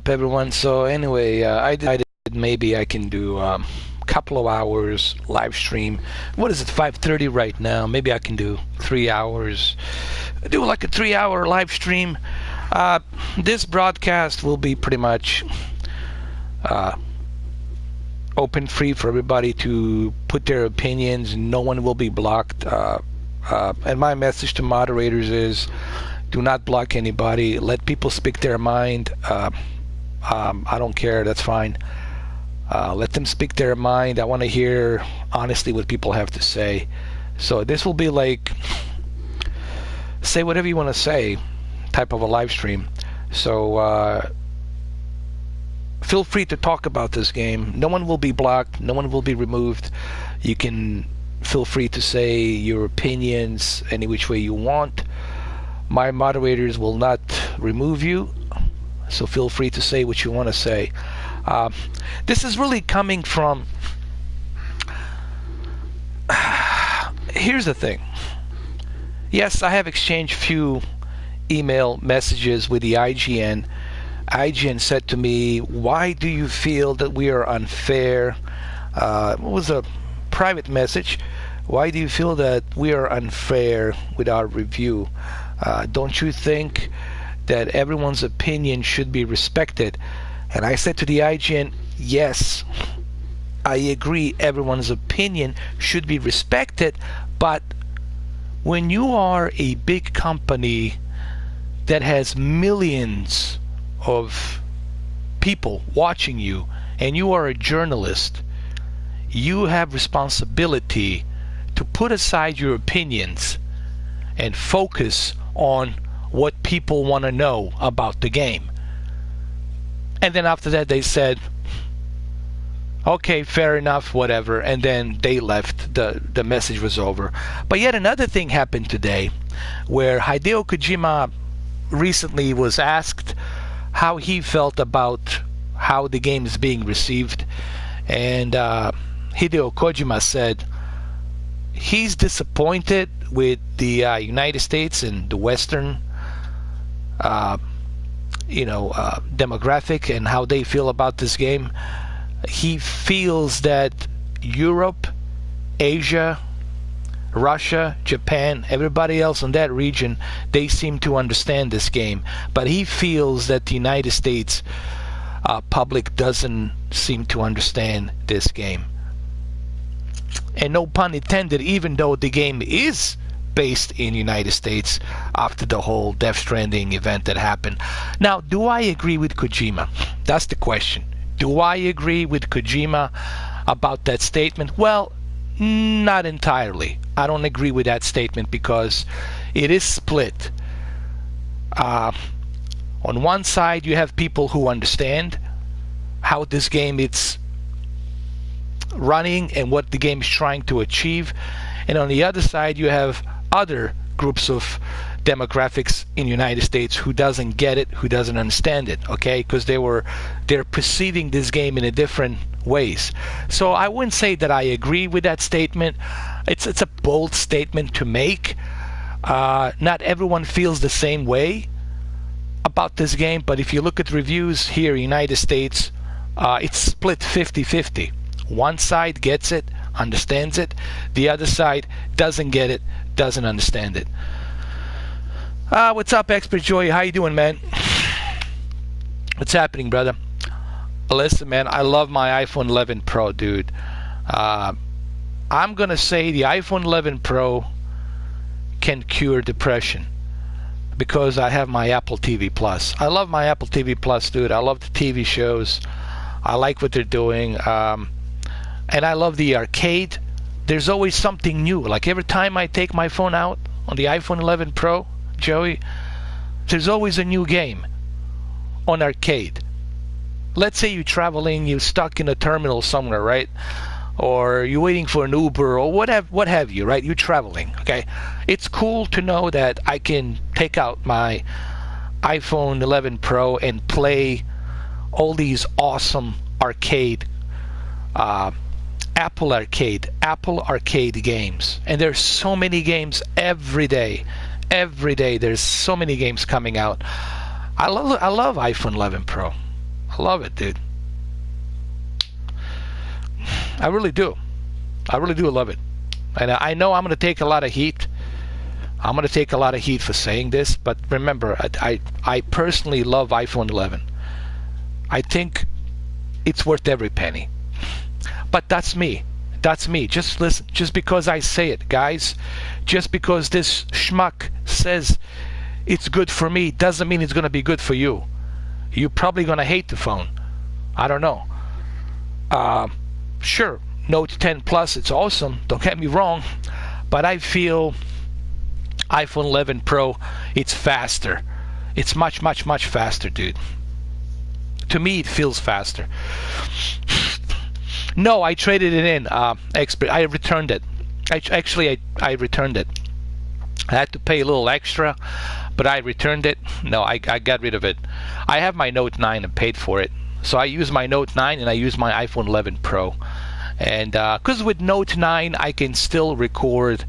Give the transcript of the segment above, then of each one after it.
everyone? So anyway, I decided maybe I can do couple of hours live stream. What is it, 5:30 right now? Maybe I can do 3 hours. Do like a 3-hour live stream. This broadcast will be pretty much open, free for everybody to put their opinions. No one will be blocked. And my message to moderators is, do not block anybody. Let people speak their mind. I don't care. That's fine. Let them speak their mind. I want to hear honestly what people have to say. So this will be like say whatever you want to say type of a live stream. So feel free to talk about this game. No one will be blocked. No one will be removed. You can feel free to say your opinions any which way you want. My moderators will not remove you. So feel free to say what you want to say. This is really coming from... Here's the thing. Yes, I have exchanged few email messages with the IGN. IGN said to me, why do you feel that we are unfair? It was a private message. Why do you feel that we are unfair with our review? Don't you think that everyone's opinion should be respected? And I said to the IGN, yes, I agree everyone's opinion should be respected, but when you are a big company that has millions of people watching you and you are a journalist, you have responsibility to put aside your opinions and focus on what people want to know about the game. And then after that they said, okay, fair enough, whatever, and then they left. The message was over. But yet another thing happened today where Hideo Kojima recently was asked how he felt about how the game is being received, and Hideo Kojima said he's disappointed with the United States and the Western demographic and how they feel about this game. He feels that Europe, Asia, Russia, Japan, everybody else in that region, they seem to understand this game. But he feels that the United States public doesn't seem to understand this game. And no pun intended, even though the game is based in United States after the whole Death Stranding event that happened. Now, do I agree with Kojima? That's the question. Do I agree with Kojima about that statement? Well, not entirely. I don't agree with that statement because it is split. On one side, you have people who understand how this game is running and what the game is trying to achieve. And on the other side, you have other groups of demographics in the United States who doesn't get it, who doesn't understand it, okay? Because they're perceiving this game in a different ways. So I wouldn't say that I agree with that statement. It's a bold statement to make. Not everyone feels the same way about this game, but if you look at reviews here in the United States, it's split 50-50. One side gets it, understands it. The other side doesn't get it, doesn't understand it. What's up, Expert Joy? How you doing, man? What's happening, brother? Listen, man, I love my iPhone 11 Pro, dude. I'm going to say the iPhone 11 Pro can cure depression because I have my Apple TV Plus. I love my Apple TV Plus, dude. I love the TV shows. I like what they're doing. And I love the arcade. There's always something new. Like every time I take my phone out on the iPhone 11 Pro, Joey, there's always a new game on arcade. Let's say you're traveling, you're stuck in a terminal somewhere, right? Or you're waiting for an Uber or what have you, right? You're traveling, okay? It's cool to know that I can take out my iPhone 11 Pro and play all these awesome arcade Apple Arcade games. And there's so many games every day. Every day there's so many games coming out. I love iPhone 11 Pro. I love it, dude. I really do. I really do love it. And I know I'm going to take a lot of heat. I'm going to take a lot of heat for saying this, but remember, I personally love iPhone 11. I think it's worth every penny. But that's me. That's me. Just listen. Just because I say it, guys, just because this schmuck says it's good for me doesn't mean it's going to be good for you. You're probably going to hate the phone. I don't know. Sure, Note 10 Plus, it's awesome. Don't get me wrong. But I feel iPhone 11 Pro, it's faster. It's much, much, much faster, dude. To me, it feels faster. No, I traded it in, expert. I returned it. I returned it. I had to pay a little extra, but I returned it. No, I got rid of it. I have my Note 9 and paid for it. So I use my Note 9 and I use my iPhone 11 Pro. And because with Note 9, I can still record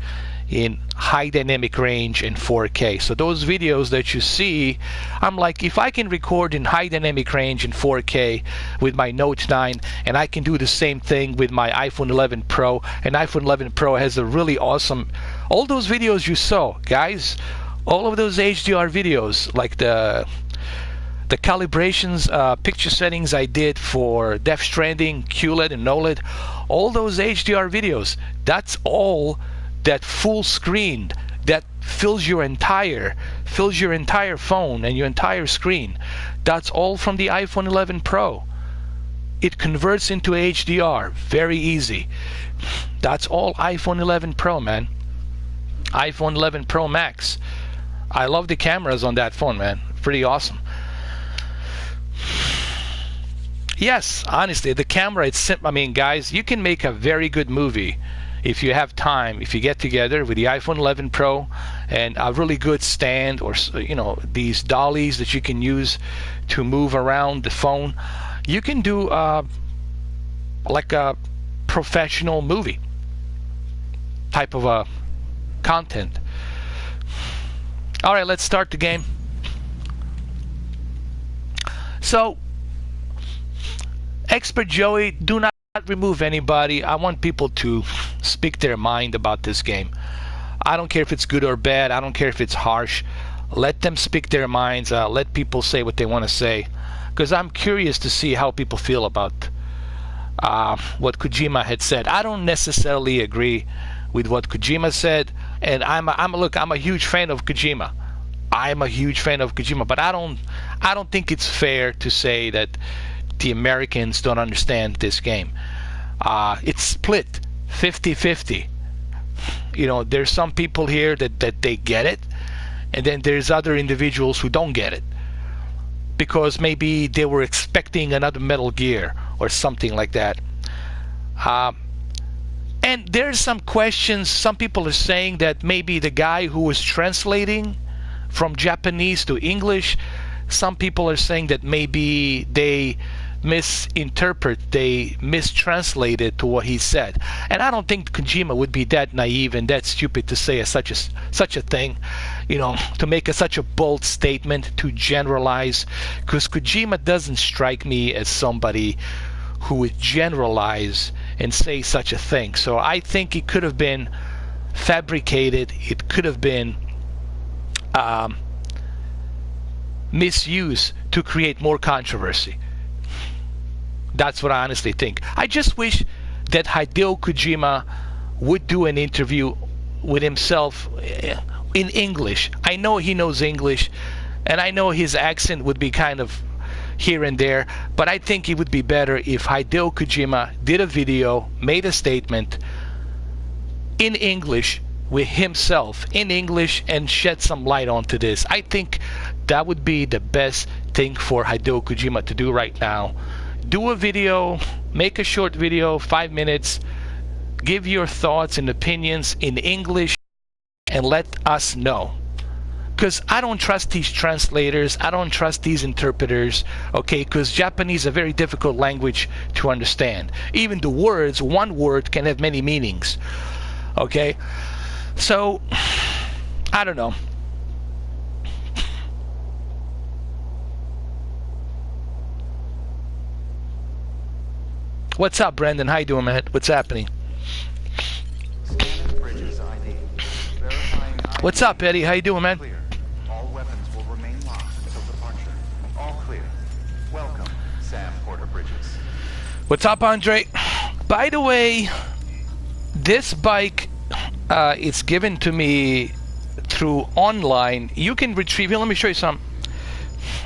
in high dynamic range in 4K. So those videos that you see, I'm like, if I can record in high dynamic range in 4K with my Note 9, and I can do the same thing with my iPhone 11 Pro, and iPhone 11 Pro has a really awesome, all those videos you saw, guys, all of those HDR videos, like the calibrations, picture settings I did for Death Stranding, QLED and OLED, all those HDR videos, that's all that full screen that fills your entire phone and your entire screen. That's all from the iPhone 11 Pro. It converts into HDR, very easy. That's all iPhone 11 Pro, man. iPhone 11 Pro Max. I love the cameras on that phone, man. Pretty awesome. Yes, honestly, the camera, it's simple. I mean, guys, you can make a very good movie if you have time, if you get together with the iPhone 11 Pro and a really good stand, or these dollies that you can use to move around the phone. You can do like a professional movie type of content. All right, let's start the game. So, Expert Joey, do not remove anybody. I want people to speak their mind about this game. I don't care if it's good or bad. I don't care if it's harsh. Let them speak their minds. Let people say what they want to say. Because I'm curious to see how people feel about what Kojima had said. I don't necessarily agree with what Kojima said. And I'm a huge fan of Kojima. I'm a huge fan of Kojima, but I don't think it's fair to say that the Americans don't understand this game. It's split 50-50. There's some people here that they get it, and then there's other individuals who don't get it because maybe they were expecting another Metal Gear or something like that. And there's some questions. Some people are saying that maybe the guy who was translating from Japanese to English, some people are saying that maybe they mistranslated to what he said. And I don't think Kojima would be that naive and that stupid to say such a thing, to make such a bold statement, to generalize, because Kojima doesn't strike me as somebody who would generalize and say such a thing. So I think it could have been fabricated. It could have been misused to create more controversy. That's what I honestly think. I just wish that Hideo Kojima would do an interview with himself in English. I know he knows English, and I know his accent would be kind of here and there, but I think it would be better if Hideo Kojima did a video, made a statement in English with himself in English and shed some light onto this. I think that would be the best thing for Hideo Kojima to do right now. Do a video, make a short video, 5 minutes, give your thoughts and opinions in English and let us know. Because I don't trust these translators, I don't trust these interpreters, okay? Because Japanese is a very difficult language to understand. Even the words, one word can have many meanings, okay? So, I don't know. What's up, Brandon? How you doing, man? What's happening? What's up, Eddie? How you doing, man? All weapons will remain locked until departure. All clear. Welcome, Sam Porter Bridges. What's up, Andre? By the way, this bike, it's given to me through online. You can retrieve. Here, let me show you some.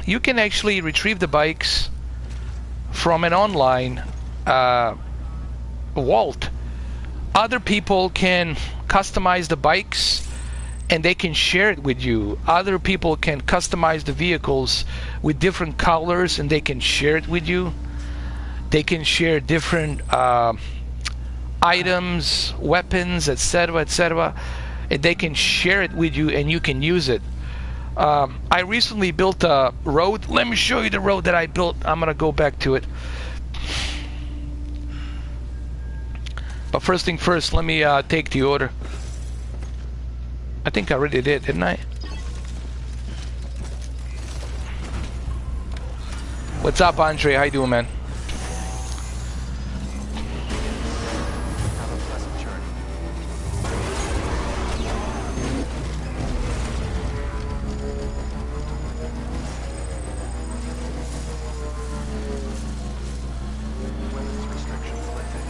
You can actually retrieve the bikes from an online vault. Other people can customize the bikes and they can share it with you. Other people can customize the vehicles with different colors and they can share it with you. They can share different items, weapons, etc., etc., and they can share it with you and you can use it. I recently built a road. Let me show you the road that I built. I'm gonna go back to it. But first thing first, let me take the order. I think I already did, didn't I? What's up, Andre? How you doing, man? Have a pleasant journey. Weapons restrictions lifted.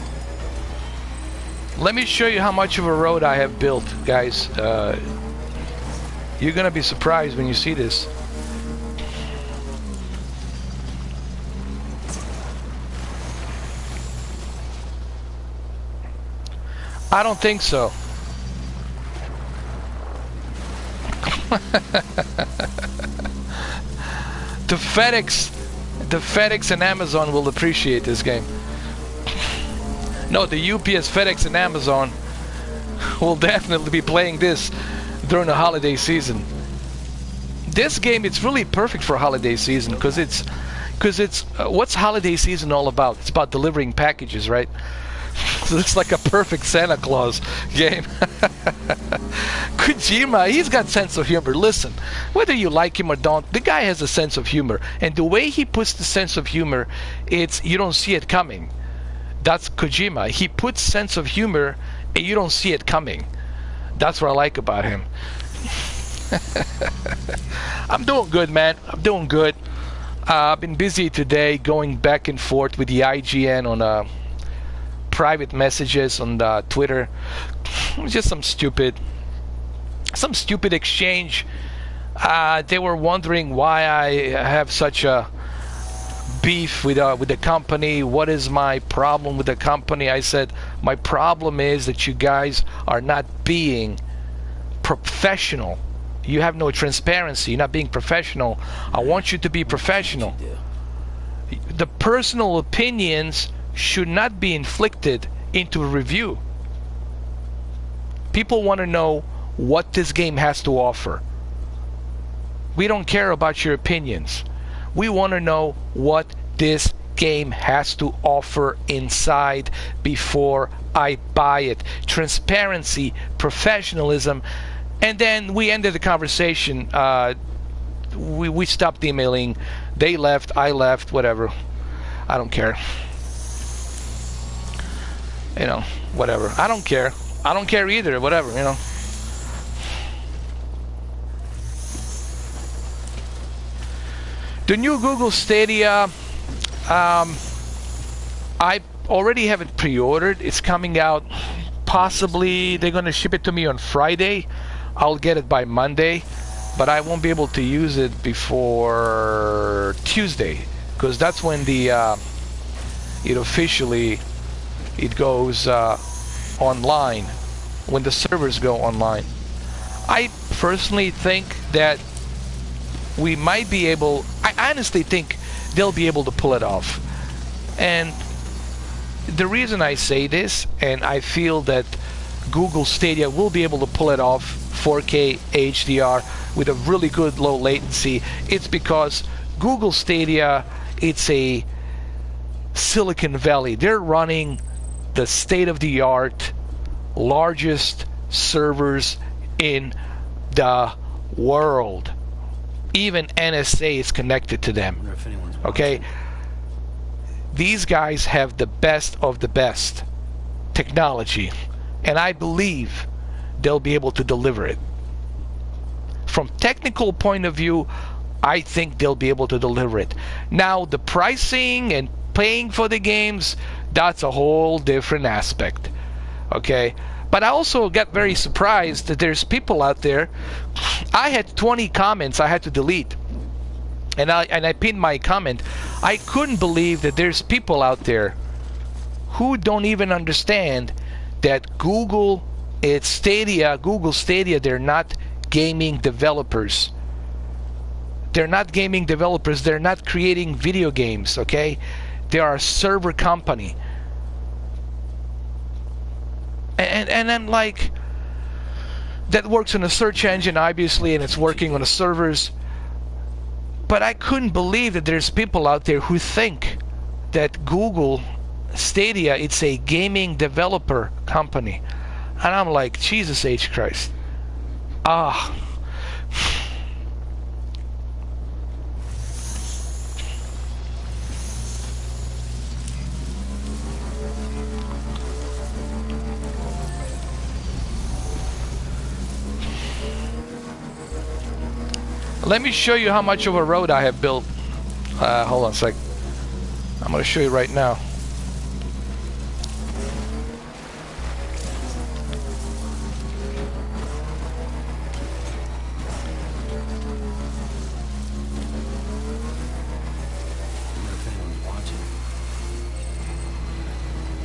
Let me show you how much of a road I have built, guys. You're gonna be surprised when you see this. I don't think so. The FedEx and Amazon will appreciate this game. No, the UPS, FedEx, and Amazon will definitely be playing this during the holiday season. This game, it's really perfect for holiday season because it's what's holiday season all about? It's about delivering packages, right? So it's like a perfect Santa Claus game. Kojima, he's got sense of humor. Listen, whether you like him or don't, the guy has a sense of humor, and the way he puts the sense of humor, it's you don't see it coming. That's Kojima. He puts sense of humor and you don't see it coming. That's what I like about him. I'm doing good, man. I'm doing good. I've been busy today going back and forth with the IGN on private messages on Twitter. It was just some stupid exchange. They were wondering why I have such a beef with the company. What is my problem with the company? I said my problem is that you guys are not being professional. You have no transparency. You're not being professional. I want you to be professional. The personal opinions should not be inflicted into a review. People want to know what this game has to offer. We don't care about your opinions. We want to know what this game has to offer inside before I buy it. Transparency, professionalism, and then we ended the conversation. We stopped emailing. They left, I left, whatever. I don't care. You know, whatever. I don't care. I don't care either, whatever, you know. The new Google Stadia, I already have it pre-ordered. It's coming out, possibly they're going to ship it to me on Friday. I'll get it by Monday, but I won't be able to use it before Tuesday, because that's when the it officially goes online, when the servers go online. I personally think that we might be able, I honestly think they'll be able to pull it off. And the reason I say this, and I feel that Google Stadia will be able to pull it off 4K HDR with a really good low latency, it's because Google Stadia, it's a Silicon Valley. They're running the state-of-the-art, largest servers in the world. Even NSA is connected to them. Okay? these guys have the best of the best technology, and I believe they'll be able to deliver it. From technical point of view, I think they'll be able to deliver it. Now, the pricing and paying for the games, that's a whole different aspect. Okay? But I also got very surprised that there's people out there. I had 20 comments I had to delete. And I pinned my comment. I couldn't believe that there's people out there who don't even understand that Google Stadia, they're not gaming developers. They're not gaming developers. They're not creating video games, okay? They are a server company. And I'm like, that works on a search engine, obviously, and it's working on the servers. But I couldn't believe that there's people out there who think that Google Stadia, it's a gaming developer company. And I'm like, Jesus H. Christ. Ah. Let me show you how much of a road I have built. Hold on a sec. I'm going to show you right now.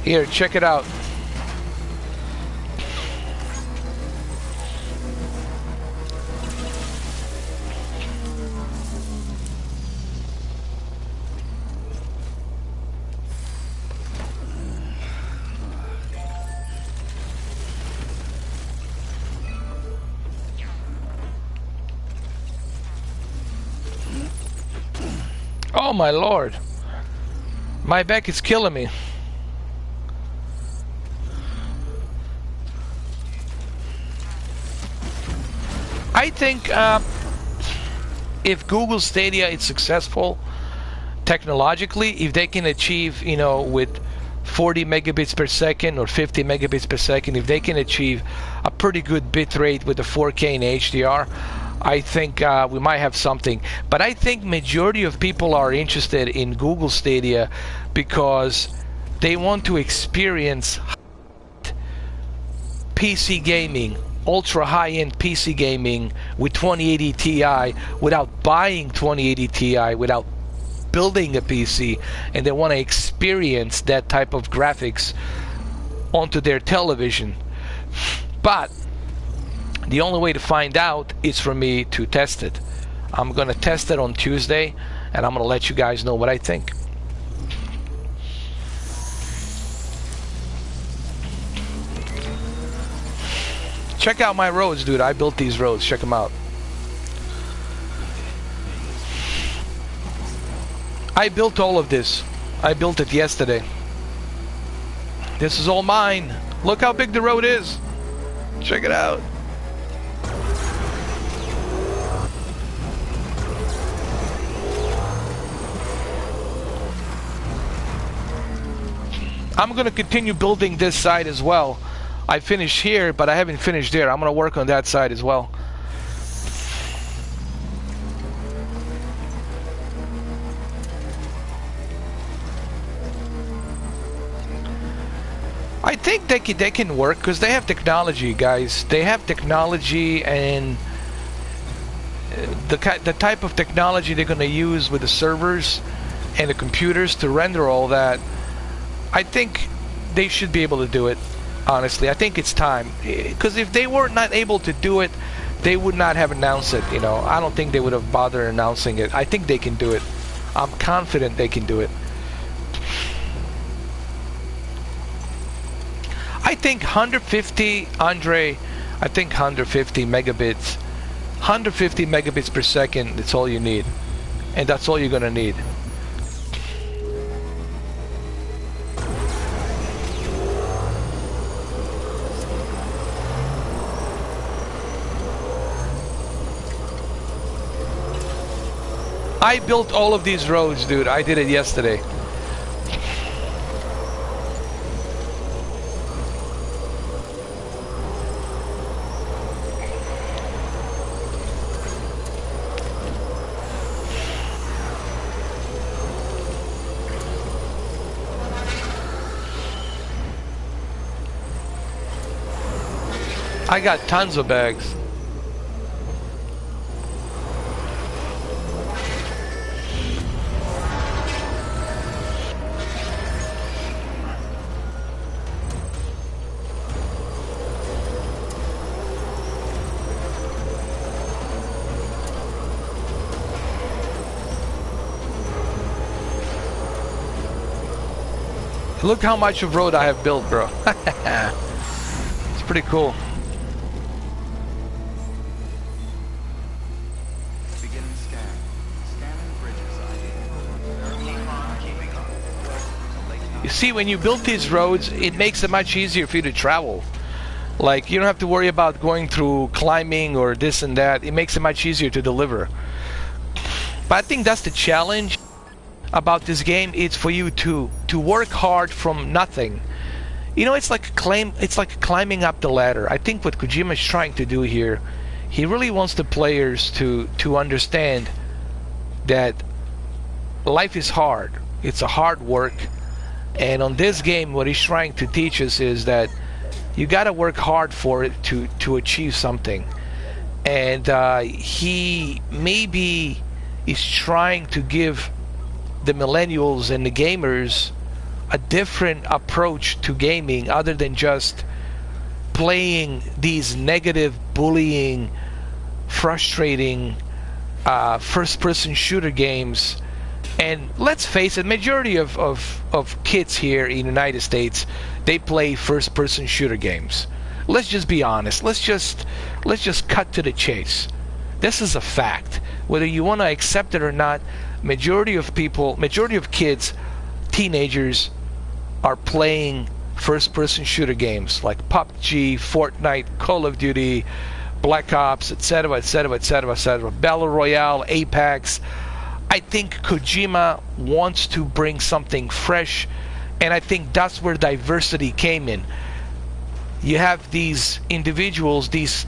Here, check it out. Oh my Lord. My back is killing me. I think if Google Stadia is successful technologically, if they can achieve, you know, with 40 megabits per second or 50 megabits per second, if they can achieve a pretty good bit rate with the 4K and HDR, I think we might have something. But I think majority of people are interested in Google Stadia because they want to experience PC gaming, ultra high-end PC gaming with 2080 Ti without buying 2080 Ti, without building a PC, and they want to experience that type of graphics onto their television. But the only way to find out is for me to test it. I'm going to test it on Tuesday, and I'm going to let you guys know what I think. Check out my roads, dude. I built these roads. Check them out. I built all of this. I built it yesterday. This is all mine. Look how big the road is. Check it out. I'm going to continue building this side as well. I finished here, but I haven't finished there. I'm going to work on that side as well. I think they can work because they have technology, guys. They have technology, and the type of technology they're going to use with the servers and the computers to render all that, I think they should be able to do it. Honestly, I think it's time, because if they were not able to do it, they would not have announced it. You know, I don't think they would have bothered announcing it. I think they can do it. I'm confident they can do it. I think 150, Andre, I think 150 megabits, 150 megabits per second, that's all you need. And that's all you're going to need. I built all of these roads, dude. I did it yesterday. I got tons of bags. Look how much of road I have built, bro. It's pretty cool. Beginning scan. Scanning bridges ID. Keeping up. You see, when you build these roads, it makes it much easier for you to travel. Like, you don't have to worry about going through climbing or this and that. It makes it much easier to deliver. But I think that's the challenge about this game. It's for you to work hard from nothing. You know, it's like climbing up the ladder. I think what Kojima is trying to do here, he really wants the players to understand that life is hard. It's a hard work. And on this game, what he's trying to teach us is that you got to work hard for it to achieve something. And he maybe is trying to give the millennials and the gamers a different approach to gaming, other than just playing these negative, bullying, frustrating first-person shooter games. And let's face it, majority of kids here in the United States, they play first-person shooter games. Let's just be honest. Let's just cut to the chase. This is a fact. Whether you want to accept it or not, majority of kids, teenagers, are playing first-person shooter games like PUBG, Fortnite, Call of Duty, Black Ops, etc., etc., etc., etc., Battle Royale, Apex. I think Kojima wants to bring something fresh, and I think that's where diversity came in. You have these individuals, these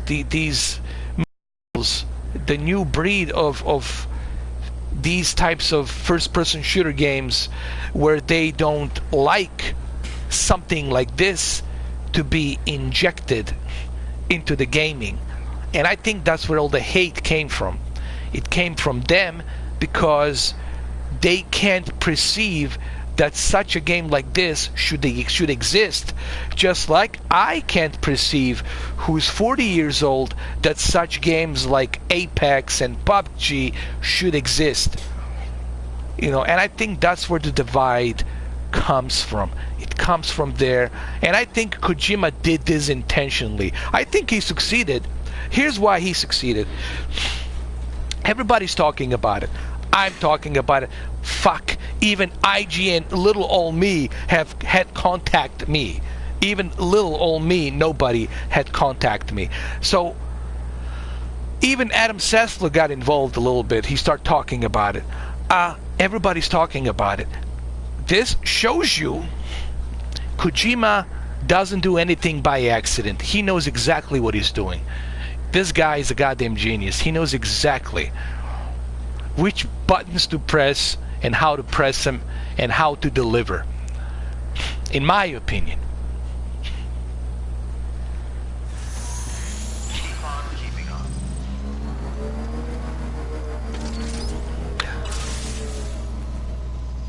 the new breed of these types of first-person shooter games, where they don't like something like this to be injected into the gaming. And I think that's where all the hate came from. It came from them because they can't perceive that such a game like this should exist, just like I can't perceive, who's 40 years old, that such games like Apex and PUBG should exist. You know, and I think that's where the divide comes from. It comes from there, and I think Kojima did this intentionally. I think he succeeded. Here's why he succeeded. Everybody's talking about it. I'm talking about it. Fuck, even IGN, little old me, had contacted me. Even little old me, nobody had contacted me. So even Adam Sessler got involved a little bit. He started talking about it. Everybody's talking about it. This shows you Kojima doesn't do anything by accident. He knows exactly what he's doing. This guy is a goddamn genius. He knows exactly which buttons to press and how to press them and how to deliver, in my opinion. Keep on keeping on.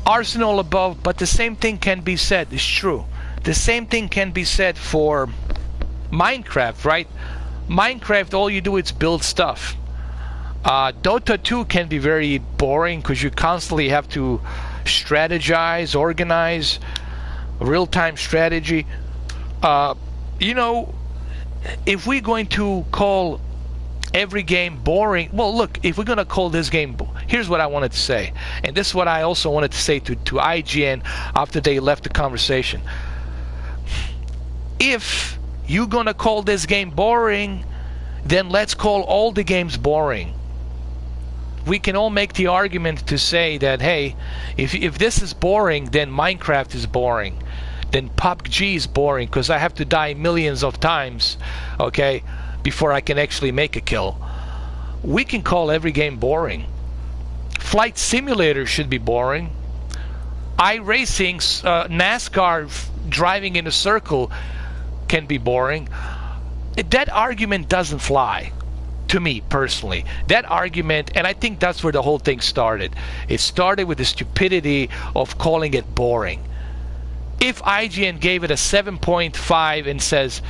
Arsenal above, but the same thing can be said. It's true. The same thing can be said for Minecraft, right? Minecraft, all you do is build stuff. Dota 2 can be very boring because you constantly have to strategize, organize, real-time strategy. You know, if we're going to call every game boring, well, look, if we're going to call this game, here's what I wanted to say. And this is what I also wanted to say to IGN after they left the conversation. If you're going to call this game boring, then let's call all the games boring. We can all make the argument to say that, hey, if this is boring, then Minecraft is boring. Then PUBG is boring because I have to die millions of times, okay, before I can actually make a kill. We can call every game boring. Flight Simulator should be boring. iRacing, NASCAR driving in a circle can be boring. that argument doesn't fly to me personally. That argument, and I think that's where the whole thing started. It started with the stupidity of calling it boring. If IGN gave it a 7.5 and says